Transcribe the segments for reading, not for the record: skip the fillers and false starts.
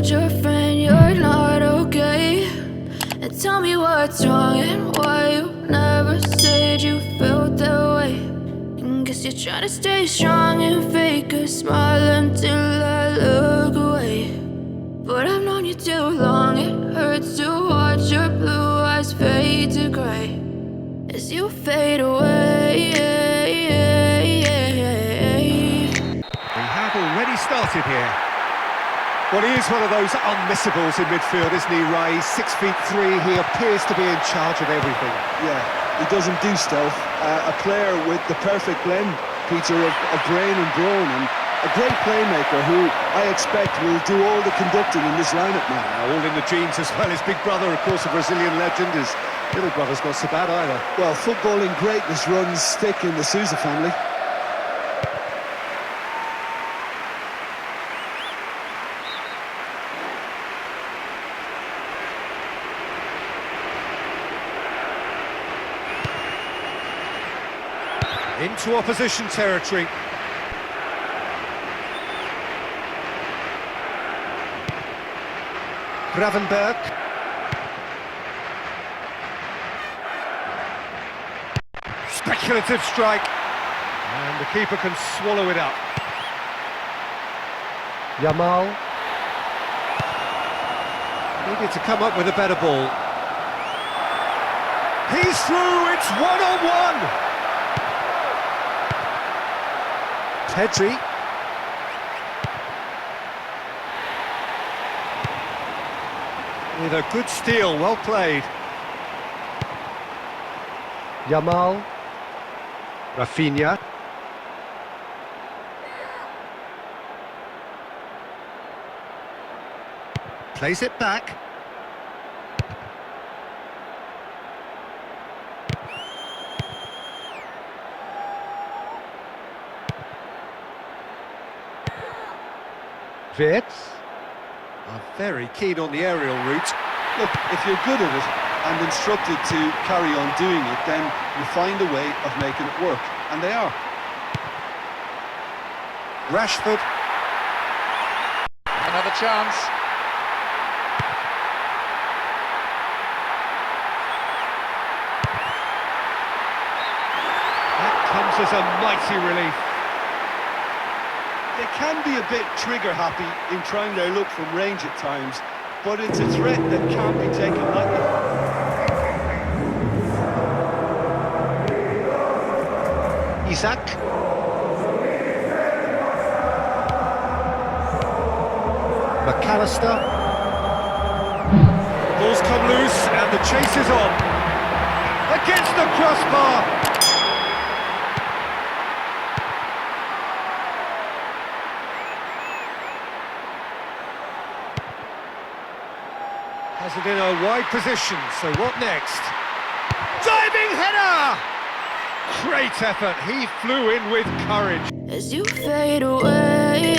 told your friend you're not okay? And tell me what's wrong and why you never said you felt that way. And guess you're trying to stay strong and fake a smile until I look away. But I've known you too long, it hurts to watch your blue eyes fade to gray as you fade away. We have already started here. Well, he is one of those unmissables in midfield, isn't he, Ray? 6'3", he appears to be in charge of everything. Yeah, he doesn't do stuff. A player with the perfect blend, Peter, of brain and brawn, and a great playmaker who I expect will do all the conducting in this lineup now. All in the genes as well. His big brother, of course, a Brazilian legend. His little brother's not so bad either. Well, footballing greatness runs thick in the Sousa family. Into opposition territory. Gravenberg. Speculative strike. And the keeper can swallow it up. Yamal. Needed to come up with a better ball. He's through, it's one-on-one! Pedri. With a good steal, well played. Yamal. Rafinha. Plays it back. Wirtz. Are very keen on the aerial route. Look, if you're good at it and instructed to carry on doing it, then you find a way of making it work, and they are. Rashford. Another chance. That comes as a mighty relief. They can be a bit trigger-happy in trying their luck from range at times, but it's a threat that can't be taken lightly. Isaac. McAllister. Ball's come loose and the chase is on. Against the crossbar. Has it in a wide position, so what next? Diving header! Great effort, he flew in with courage. As you fade away.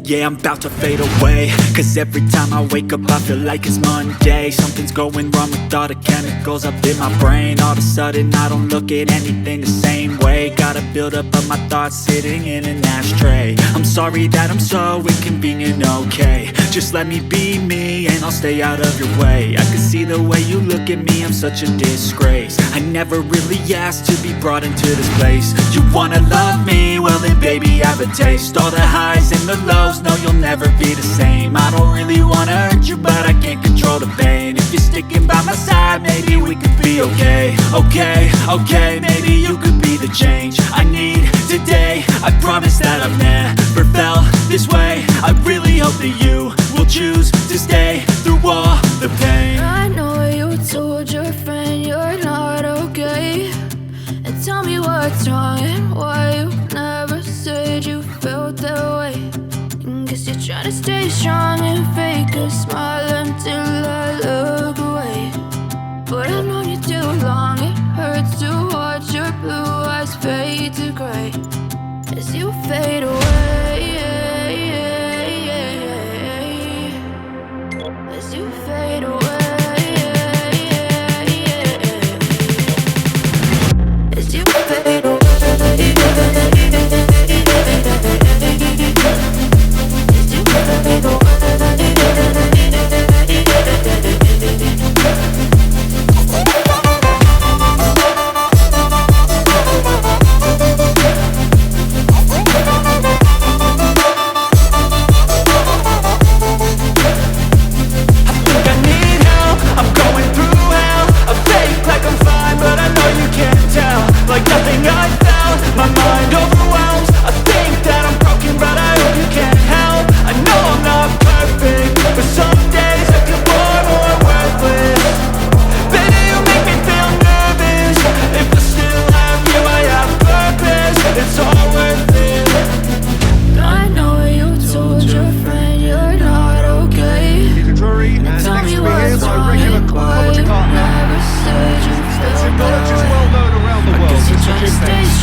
Yeah, I'm about to fade away, cause every time I wake up I feel like it's Monday. Something's going wrong with all the chemicals up in my brain. All of a sudden I don't look at anything the same way. Gotta build up of my thoughts sitting in an ashtray. I'm sorry that I'm so inconvenient, okay. Just let me be me and I'll stay out of your way. I can see the way you look at me, I'm such a disgrace. I never really asked to be brought into this place. You wanna love me? Well then baby I have a taste. All the highs and the lows, no you'll never be the same. I don't really wanna hurt you but I can't control the pain. If you're sticking by my side maybe we could be okay. Okay, maybe you could be the change I need today. I promise that I've never felt this way. I really hope that you will choose to stay through all the pain. I know you told your friend you're not okay. And tell me what's wrong and why you never said you felt that way. And guess you're trying to stay strong and fake a smile until I look away. But I've known you too long, it hurts to watch your blue eyes fade to gray as you fade away. As you fade away. As you fade away.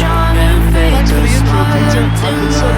strong and fake Thanks for a the intro, smile Peter. I've been until so